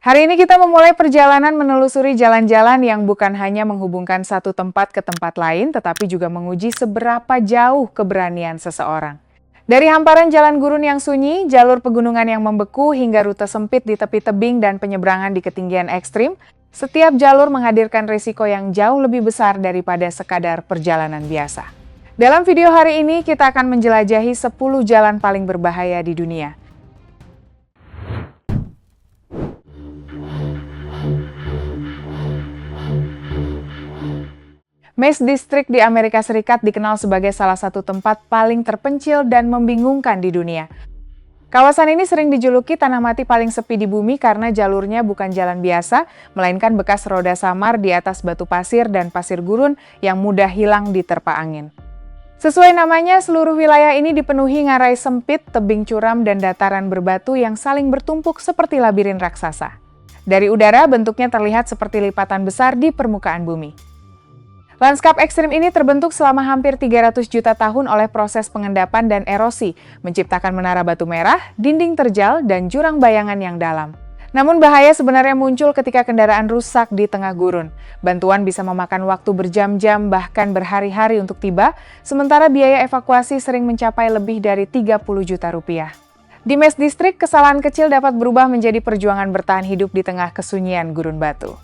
Hari ini kita memulai perjalanan menelusuri jalan-jalan yang bukan hanya menghubungkan satu tempat ke tempat lain, tetapi juga menguji seberapa jauh keberanian seseorang. Dari hamparan jalan gurun yang sunyi, jalur pegunungan yang membeku, hingga rute sempit di tepi tebing dan penyeberangan di ketinggian ekstrim, setiap jalur menghadirkan risiko yang jauh lebih besar daripada sekadar perjalanan biasa. Dalam video hari ini, kita akan menjelajahi 10 jalan paling berbahaya di dunia. Mesa District di Amerika Serikat dikenal sebagai salah satu tempat paling terpencil dan membingungkan di dunia. Kawasan ini sering dijuluki tanah mati paling sepi di bumi karena jalurnya bukan jalan biasa, melainkan bekas roda samar di atas batu pasir dan pasir gurun yang mudah hilang diterpa angin. Sesuai namanya, seluruh wilayah ini dipenuhi ngarai sempit, tebing curam, dan dataran berbatu yang saling bertumpuk seperti labirin raksasa. Dari udara, bentuknya terlihat seperti lipatan besar di permukaan bumi. Lanskap ekstrim ini terbentuk selama hampir 300 juta tahun oleh proses pengendapan dan erosi, menciptakan menara batu merah, dinding terjal, dan jurang bayangan yang dalam. Namun bahaya sebenarnya muncul ketika kendaraan rusak di tengah gurun. Bantuan bisa memakan waktu berjam-jam, bahkan berhari-hari untuk tiba, sementara biaya evakuasi sering mencapai lebih dari 30 juta rupiah. Di Mesa District, kesalahan kecil dapat berubah menjadi perjuangan bertahan hidup di tengah kesunyian gurun batu.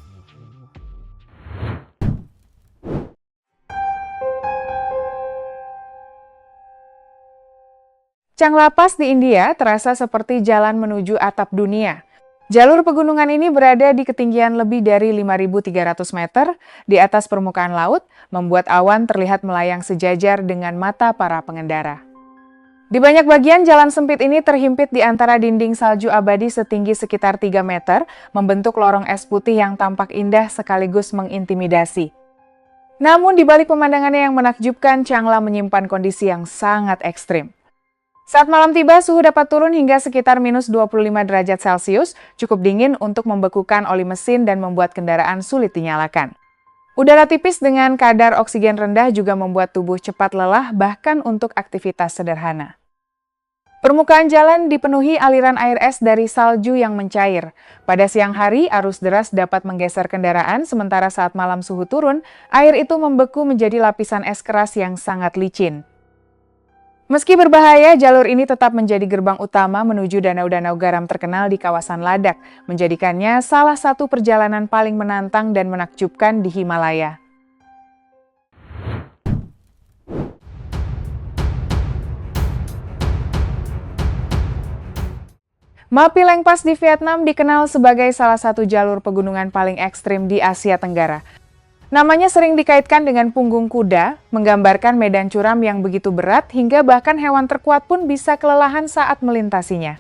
Changla Pass di India terasa seperti jalan menuju atap dunia. Jalur pegunungan ini berada di ketinggian lebih dari 5.300 meter di atas permukaan laut, membuat awan terlihat melayang sejajar dengan mata para pengendara. Di banyak bagian, jalan sempit ini terhimpit di antara dinding salju abadi setinggi sekitar 3 meter, membentuk lorong es putih yang tampak indah sekaligus mengintimidasi. Namun di balik pemandangannya yang menakjubkan, Changla menyimpan kondisi yang sangat ekstrim. Saat malam tiba, suhu dapat turun hingga sekitar minus 25 derajat Celcius, cukup dingin untuk membekukan oli mesin dan membuat kendaraan sulit dinyalakan. Udara tipis dengan kadar oksigen rendah juga membuat tubuh cepat lelah, bahkan untuk aktivitas sederhana. Permukaan jalan dipenuhi aliran air es dari salju yang mencair. Pada siang hari, arus deras dapat menggeser kendaraan, sementara saat malam suhu turun, air itu membeku menjadi lapisan es keras yang sangat licin. Meski berbahaya, jalur ini tetap menjadi gerbang utama menuju danau-danau garam terkenal di kawasan Ladakh, menjadikannya salah satu perjalanan paling menantang dan menakjubkan di Himalaya. Mapileng Pass di Vietnam dikenal sebagai salah satu jalur pegunungan paling ekstrim di Asia Tenggara. Namanya sering dikaitkan dengan punggung kuda, menggambarkan medan curam yang begitu berat hingga bahkan hewan terkuat pun bisa kelelahan saat melintasinya.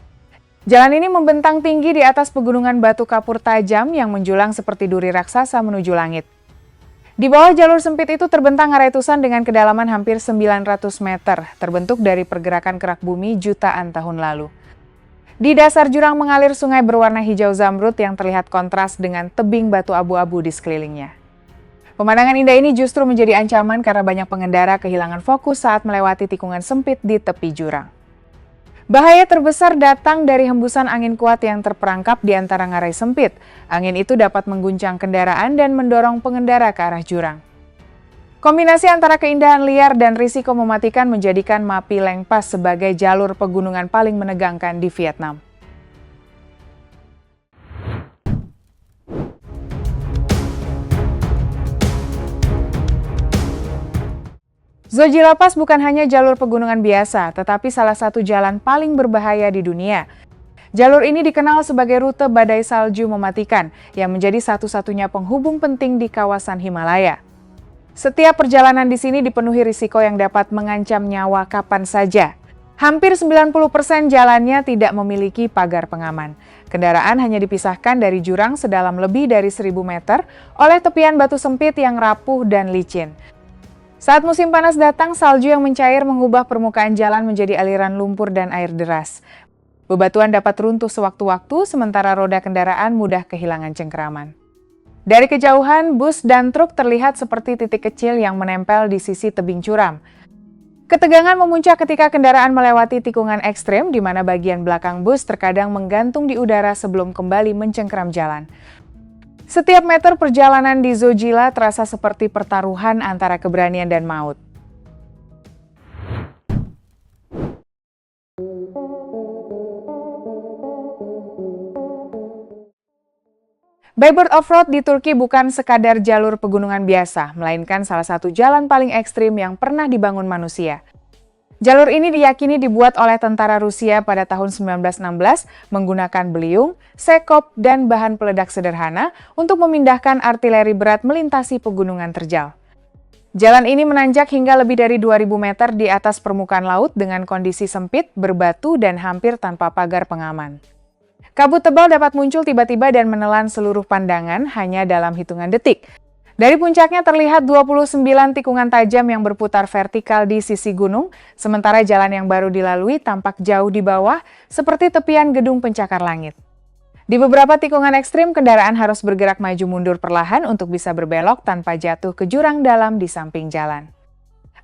Jalan ini membentang tinggi di atas pegunungan batu kapur tajam yang menjulang seperti duri raksasa menuju langit. Di bawah jalur sempit itu terbentang ngarai tusan dengan kedalaman hampir 900 meter, terbentuk dari pergerakan kerak bumi jutaan tahun lalu. Di dasar jurang mengalir sungai berwarna hijau zamrud yang terlihat kontras dengan tebing batu abu-abu di sekelilingnya. Pemandangan indah ini justru menjadi ancaman karena banyak pengendara kehilangan fokus saat melewati tikungan sempit di tepi jurang. Bahaya terbesar datang dari hembusan angin kuat yang terperangkap di antara ngarai sempit. Angin itu dapat mengguncang kendaraan dan mendorong pengendara ke arah jurang. Kombinasi antara keindahan liar dan risiko mematikan menjadikan Mapileng Pass sebagai jalur pegunungan paling menegangkan di Vietnam. Zojila Pass bukan hanya jalur pegunungan biasa, tetapi salah satu jalan paling berbahaya di dunia. Jalur ini dikenal sebagai rute badai salju mematikan, yang menjadi satu-satunya penghubung penting di kawasan Himalaya. Setiap perjalanan di sini dipenuhi risiko yang dapat mengancam nyawa kapan saja. Hampir 90% jalannya tidak memiliki pagar pengaman. Kendaraan hanya dipisahkan dari jurang sedalam lebih dari 1.000 meter oleh tepian batu sempit yang rapuh dan licin. Saat musim panas datang, salju yang mencair mengubah permukaan jalan menjadi aliran lumpur dan air deras. Bebatuan dapat runtuh sewaktu-waktu, sementara roda kendaraan mudah kehilangan cengkeraman. Dari kejauhan, bus dan truk terlihat seperti titik kecil yang menempel di sisi tebing curam. Ketegangan memuncak ketika kendaraan melewati tikungan ekstrem di mana bagian belakang bus terkadang menggantung di udara sebelum kembali mencengkeram jalan. Setiap meter perjalanan di Zojila terasa seperti pertaruhan antara keberanian dan maut. Bayburt Offroad di Turki bukan sekadar jalur pegunungan biasa, melainkan salah satu jalan paling ekstrim yang pernah dibangun manusia. Jalur ini diyakini dibuat oleh tentara Rusia pada tahun 1916 menggunakan beliung, sekop, dan bahan peledak sederhana untuk memindahkan artileri berat melintasi pegunungan terjal. Jalan ini menanjak hingga lebih dari 2.000 meter di atas permukaan laut dengan kondisi sempit, berbatu, dan hampir tanpa pagar pengaman. Kabut tebal dapat muncul tiba-tiba dan menelan seluruh pandangan hanya dalam hitungan detik. Dari puncaknya terlihat 29 tikungan tajam yang berputar vertikal di sisi gunung, sementara jalan yang baru dilalui tampak jauh di bawah, seperti tepian gedung pencakar langit. Di beberapa tikungan ekstrim, kendaraan harus bergerak maju mundur perlahan untuk bisa berbelok tanpa jatuh ke jurang dalam di samping jalan.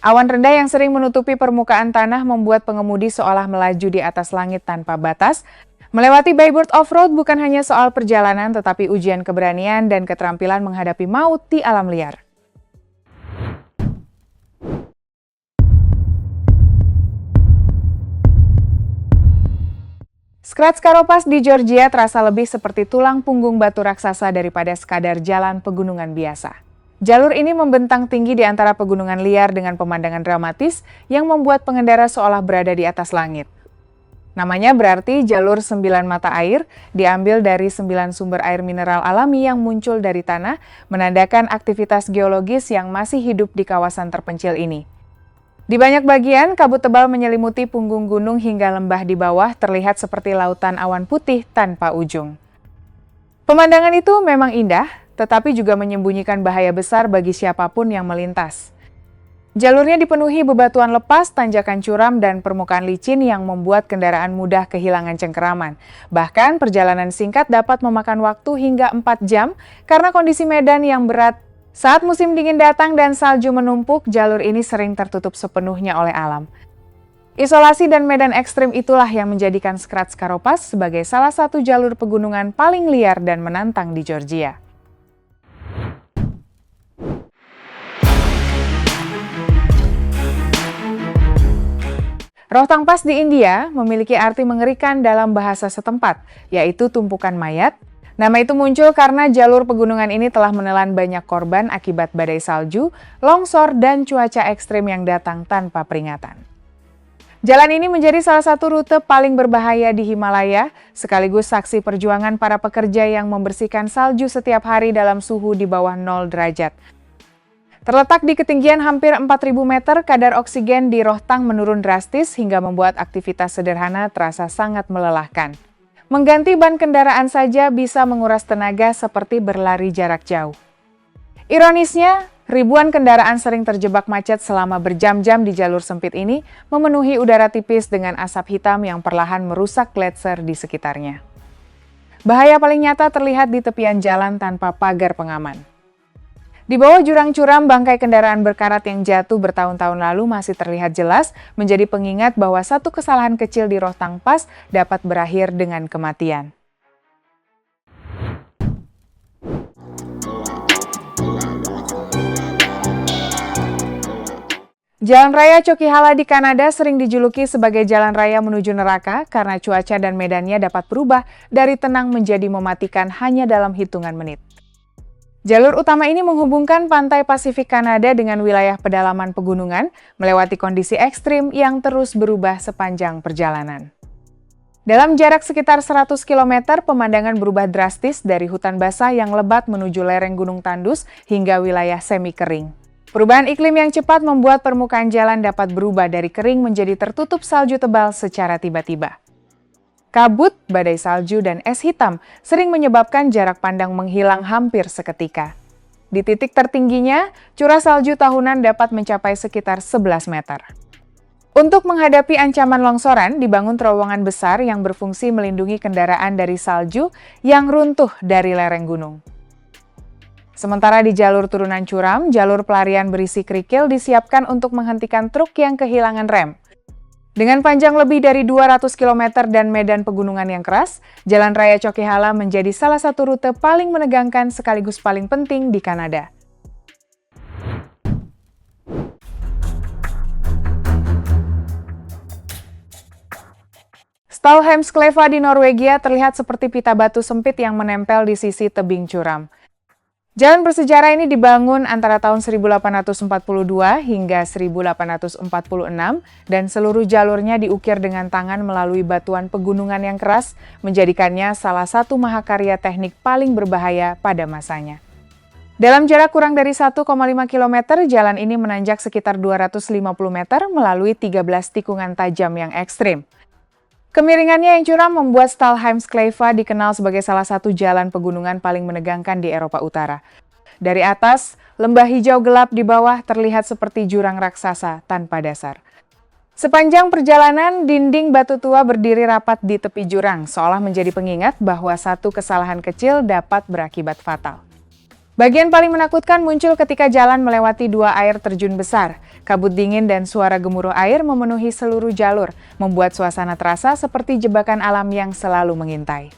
Awan rendah yang sering menutupi permukaan tanah membuat pengemudi seolah melaju di atas langit tanpa batas. Melewati Bayburt Offroad bukan hanya soal perjalanan, tetapi ujian keberanian dan keterampilan menghadapi maut di alam liar. Skratskaropas di Georgia terasa lebih seperti tulang punggung batu raksasa daripada sekadar jalan pegunungan biasa. Jalur ini membentang tinggi di antara pegunungan liar dengan pemandangan dramatis yang membuat pengendara seolah berada di atas langit. Namanya berarti jalur 9 mata air, diambil dari 9 sumber air mineral alami yang muncul dari tanah, menandakan aktivitas geologis yang masih hidup di kawasan terpencil ini. Di banyak bagian, kabut tebal menyelimuti punggung gunung hingga lembah di bawah terlihat seperti lautan awan putih tanpa ujung. Pemandangan itu memang indah, tetapi juga menyembunyikan bahaya besar bagi siapapun yang melintas. Jalurnya dipenuhi bebatuan lepas, tanjakan curam, dan permukaan licin yang membuat kendaraan mudah kehilangan cengkeraman. Bahkan perjalanan singkat dapat memakan waktu hingga 4 jam karena kondisi medan yang berat. Saat musim dingin datang dan salju menumpuk, jalur ini sering tertutup sepenuhnya oleh alam. Isolasi dan medan ekstrim itulah yang menjadikan Skratskaropas sebagai salah satu jalur pegunungan paling liar dan menantang di Georgia. Rohtang Pass di India memiliki arti mengerikan dalam bahasa setempat, yaitu tumpukan mayat. Nama itu muncul karena jalur pegunungan ini telah menelan banyak korban akibat badai salju, longsor, dan cuaca ekstrim yang datang tanpa peringatan. Jalan ini menjadi salah satu rute paling berbahaya di Himalaya, sekaligus saksi perjuangan para pekerja yang membersihkan salju setiap hari dalam suhu di bawah 0 derajat. Terletak di ketinggian hampir 4.000 meter, kadar oksigen di Rohtang menurun drastis hingga membuat aktivitas sederhana terasa sangat melelahkan. Mengganti ban kendaraan saja bisa menguras tenaga seperti berlari jarak jauh. Ironisnya, ribuan kendaraan sering terjebak macet selama berjam-jam di jalur sempit ini, memenuhi udara tipis dengan asap hitam yang perlahan merusak gletser di sekitarnya. Bahaya paling nyata terlihat di tepian jalan tanpa pagar pengaman. Di bawah jurang curam, bangkai kendaraan berkarat yang jatuh bertahun-tahun lalu masih terlihat jelas, menjadi pengingat bahwa satu kesalahan kecil di Rohtang Pass dapat berakhir dengan kematian. Jalan Raya Coquihalla di Kanada sering dijuluki sebagai jalan raya menuju neraka karena cuaca dan medannya dapat berubah dari tenang menjadi mematikan hanya dalam hitungan menit. Jalur utama ini menghubungkan pantai Pasifik Kanada dengan wilayah pedalaman pegunungan, melewati kondisi ekstrim yang terus berubah sepanjang perjalanan. Dalam jarak sekitar 100 km, pemandangan berubah drastis dari hutan basah yang lebat menuju lereng Gunung Tandus hingga wilayah semi kering. Perubahan iklim yang cepat membuat permukaan jalan dapat berubah dari kering menjadi tertutup salju tebal secara tiba-tiba. Kabut, badai salju, dan es hitam sering menyebabkan jarak pandang menghilang hampir seketika. Di titik tertingginya, curah salju tahunan dapat mencapai sekitar 11 meter. Untuk menghadapi ancaman longsoran, dibangun terowongan besar yang berfungsi melindungi kendaraan dari salju yang runtuh dari lereng gunung. Sementara di jalur turunan curam, jalur pelarian berisi kerikil disiapkan untuk menghentikan truk yang kehilangan rem. Dengan panjang lebih dari 200 km dan medan pegunungan yang keras, Jalan Raya Coquihalla menjadi salah satu rute paling menegangkan sekaligus paling penting di Kanada. Stalheimskleva di Norwegia terlihat seperti pita batu sempit yang menempel di sisi tebing curam. Jalan bersejarah ini dibangun antara tahun 1842 hingga 1846 dan seluruh jalurnya diukir dengan tangan melalui batuan pegunungan yang keras, menjadikannya salah satu mahakarya teknik paling berbahaya pada masanya. Dalam jarak kurang dari 1,5 km, jalan ini menanjak sekitar 250 meter melalui 13 tikungan tajam yang ekstrim. Kemiringannya yang curam membuat Stalheimskleva dikenal sebagai salah satu jalan pegunungan paling menegangkan di Eropa Utara. Dari atas, lembah hijau gelap di bawah terlihat seperti jurang raksasa tanpa dasar. Sepanjang perjalanan, dinding batu tua berdiri rapat di tepi jurang, seolah menjadi pengingat bahwa satu kesalahan kecil dapat berakibat fatal. Bagian paling menakutkan muncul ketika jalan melewati dua air terjun besar. Kabut dingin dan suara gemuruh air memenuhi seluruh jalur, membuat suasana terasa seperti jebakan alam yang selalu mengintai.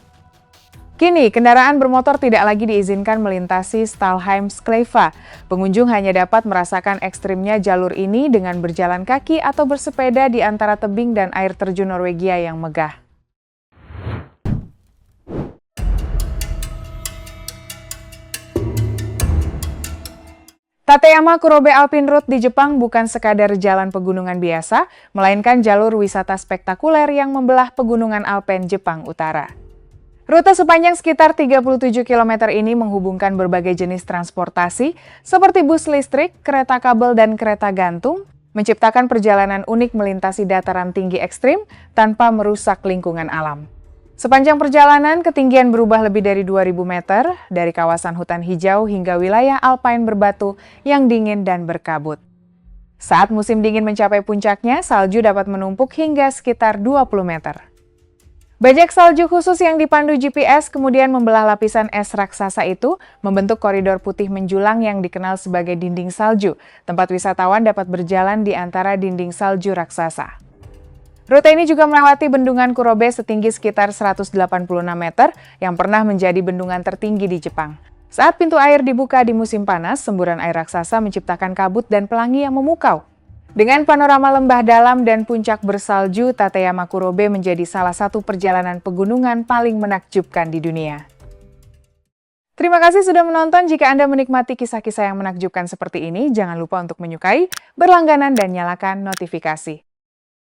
Kini, kendaraan bermotor tidak lagi diizinkan melintasi Stalheimskleva. Pengunjung hanya dapat merasakan ekstrimnya jalur ini dengan berjalan kaki atau bersepeda di antara tebing dan air terjun Norwegia yang megah. Tateyama Kurobe Alpine Route di Jepang bukan sekadar jalan pegunungan biasa, melainkan jalur wisata spektakuler yang membelah pegunungan Alpen Jepang Utara. Rute sepanjang sekitar 37 km ini menghubungkan berbagai jenis transportasi seperti bus listrik, kereta kabel, dan kereta gantung, menciptakan perjalanan unik melintasi dataran tinggi ekstrim tanpa merusak lingkungan alam. Sepanjang perjalanan, ketinggian berubah lebih dari 2.000 meter, dari kawasan hutan hijau hingga wilayah alpine berbatu yang dingin dan berkabut. Saat musim dingin mencapai puncaknya, salju dapat menumpuk hingga sekitar 20 meter. Bajak salju khusus yang dipandu GPS kemudian membelah lapisan es raksasa itu, membentuk koridor putih menjulang yang dikenal sebagai dinding salju. Tempat wisatawan dapat berjalan di antara dinding salju raksasa. Rute ini juga melewati bendungan Kurobe setinggi sekitar 186 meter yang pernah menjadi bendungan tertinggi di Jepang. Saat pintu air dibuka di musim panas, semburan air raksasa menciptakan kabut dan pelangi yang memukau. Dengan panorama lembah dalam dan puncak bersalju, Tateyama Kurobe menjadi salah satu perjalanan pegunungan paling menakjubkan di dunia. Terima kasih sudah menonton. Jika Anda menikmati kisah-kisah yang menakjubkan seperti ini, jangan lupa untuk menyukai, berlangganan, dan nyalakan notifikasi.